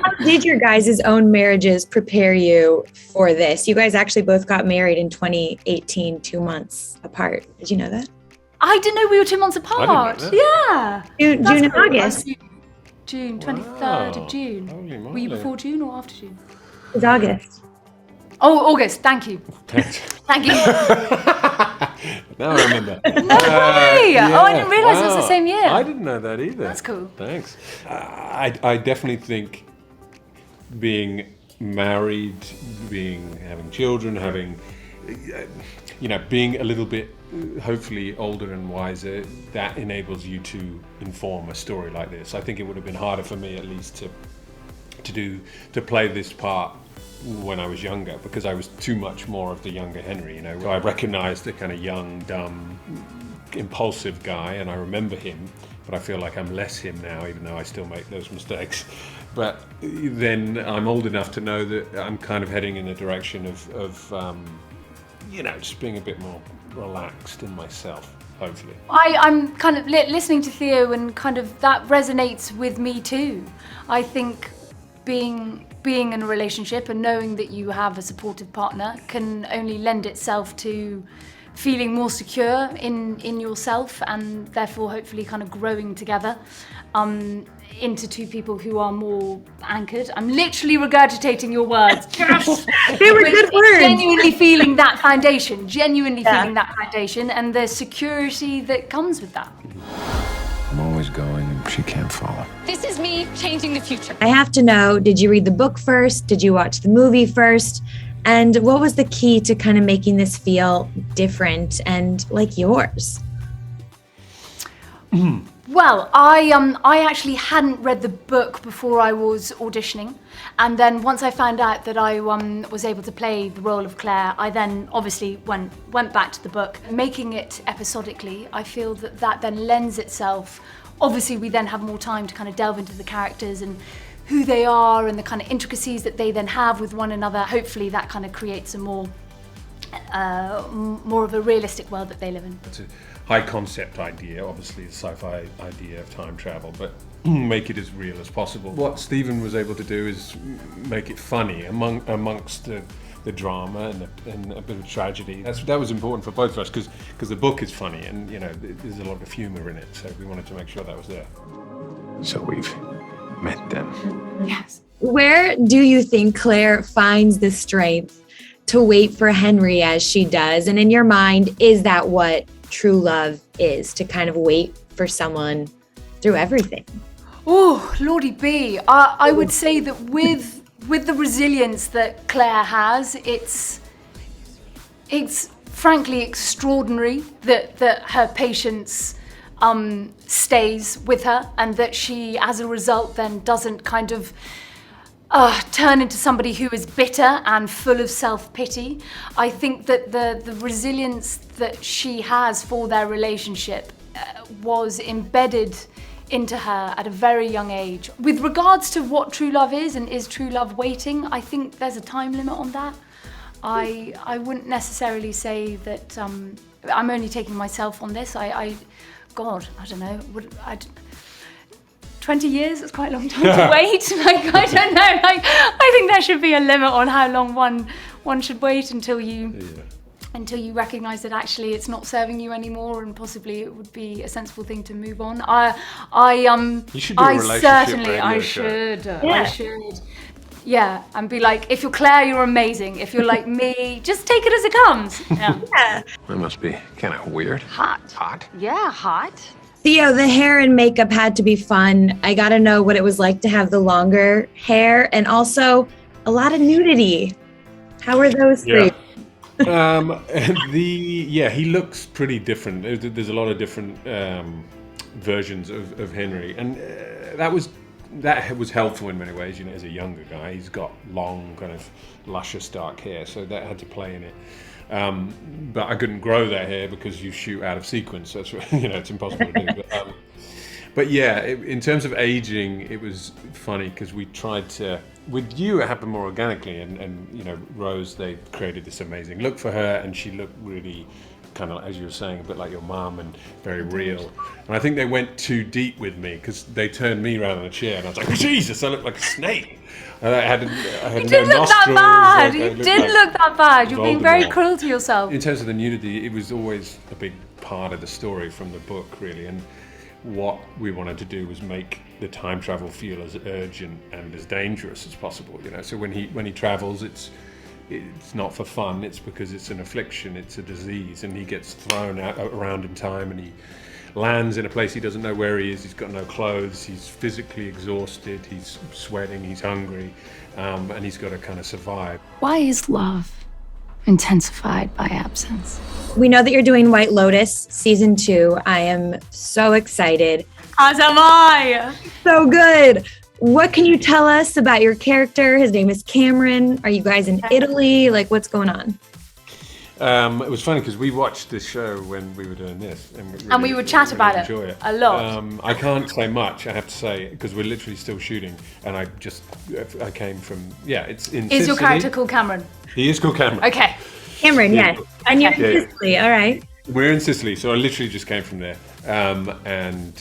How did your guys' own marriages prepare you for this? You guys actually both got married in 2018, 2 months apart. Did you know that? I didn't know we were 2 months apart. Yeah. June and August. June, 23rd of June. Were you before June or after June? It was August. Oh, August. Thank you. Thank you. Now I remember. No way! Yeah. Oh, I didn't realise it was the same year. I didn't know that either. That's cool. Thanks. I definitely think being married, having children, being a little bit, hopefully older and wiser, that enables you to inform a story like this. I think it would have been harder for me, at least, to play this part when I was younger, because I was too much more of the younger Henry, So I recognized the kind of young, dumb, impulsive guy, and I remember him, but I feel like I'm less him now, even though I still make those mistakes. But then I'm old enough to know that I'm kind of heading in the direction of just being a bit more relaxed in myself, hopefully. I'm kind of listening to Theo, and kind of that resonates with me too. I think being in a relationship and knowing that you have a supportive partner can only lend itself to feeling more secure in yourself, and therefore hopefully kind of growing together into two people who are more anchored. I'm literally regurgitating your words. Yes! They were good words. Genuinely feeling that foundation, feeling that foundation and the security that comes with that. I'm always going and she can't follow. This is me changing the future. I have to know, did you read the book first? Did you watch the movie first? And what was the key to kind of making this feel different and like yours? Well, I actually hadn't read the book before I was auditioning, and then once I found out that I was able to play the role of Claire, I then obviously went back to the book. Making it episodically, I feel that then lends itself. Obviously, we then have more time to kind of delve into the characters and who they are and the kind of intricacies that they then have with one another. Hopefully, that kind of creates a more of a realistic world that they live in. It's a high concept idea, obviously, a sci-fi idea of time travel, but make it as real as possible. What Stephen was able to do is make it funny amongst the drama and a bit of tragedy. That was important for both of us, because the book is funny and there's a lot of humour in it, so we wanted to make sure that was there. So we've met then. Yes. Where do you think Claire finds the strength to wait for Henry as she does? And in your mind, is that what true love is, to kind of wait for someone through everything? Oh, Lordy B. I would say that with the resilience that Claire has, it's frankly extraordinary that her patience stays with her, and that she, as a result, then doesn't kind of turn into somebody who is bitter and full of self-pity. I think that the resilience that she has for their relationship was embedded into her at a very young age. With regards to what true love is, and is true love waiting, I think there's a time limit on that. I wouldn't necessarily say that I'm only taking myself on this. God, I don't know. 20 years, it's quite a long time to wait. I don't know. I think there should be a limit on how long one should wait until you until you recognise that actually it's not serving you anymore, and possibly it would be a sensible thing to move on. You should do a relationship radio show. I should. Yeah, and be like, if you're Claire, you're amazing. If you're like me, just take it as it comes. Yeah. That must be kind of weird. Hot. Yeah, hot. Theo, the hair and makeup had to be fun. I got to know what it was like to have the longer hair, and also a lot of nudity. How were those for you? He looks pretty different. There's a lot of different versions of Henry, and that was helpful in many ways. As a younger guy, he's got long, kind of luscious dark hair, so that had to play in it. But I couldn't grow that hair because you shoot out of sequence. That's it's impossible to do. But yeah, in terms of aging, it was funny because we tried to. With you, it happened more organically, and Rose, they created this amazing look for her, and she looked really kind of, as you were saying, a bit like your mum and very real. And I think they went too deep with me because they turned me around in a chair and I was like, Jesus, I look like a snake. And I had You no didn't look that nostrils, bad. I You looked didn't like look that bad. You're being very Voldemort. cruel to yourself. In terms of the nudity, it was always a big part of the story from the book, really. And what we wanted to do was make the time travel feel as urgent and as dangerous as possible. You know, so when he travels, it's not for fun. It's because it's an affliction. It's a disease, and he gets thrown out around in time, and he lands in a place he doesn't know where he is. He's got no clothes. He's physically exhausted. He's sweating. He's hungry, and he's got to kind of survive. Why is love intensified by absence? We know that you're doing White Lotus season 2. I am so excited. As am I. So good. What can you tell us about your character? His name is Cameron. Are you guys in Italy? Like, what's going on? It was funny because we watched this show when we were doing this, and we would chat about it enjoy a lot. I can't say much, I have to say, because we're literally still shooting, and I came from it's in Sicily. Is your character called Cameron? He is called Cameron. Okay. Cameron, yeah. And you're Yeah. in Sicily, all right. We're in Sicily, so I literally just came from there, and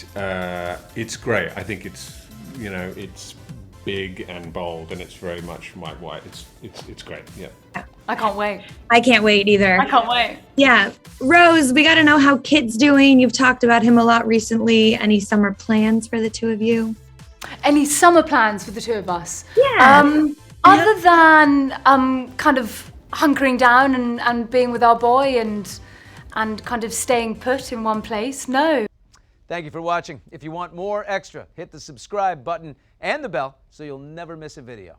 it's great. I think it's big and bold, and it's very much white. It's great. Yeah. I can't wait. I can't wait either. I can't wait. Yeah. Rose, we got to know how Kit's doing. You've talked about him a lot recently. Any summer plans for the two of you? Any summer plans for the two of us? Yeah. Other than kind of hunkering down and being with our boy and kind of staying put in one place, no. Thank you for watching. If you want more extra, hit the subscribe button and the bell so you'll never miss a video.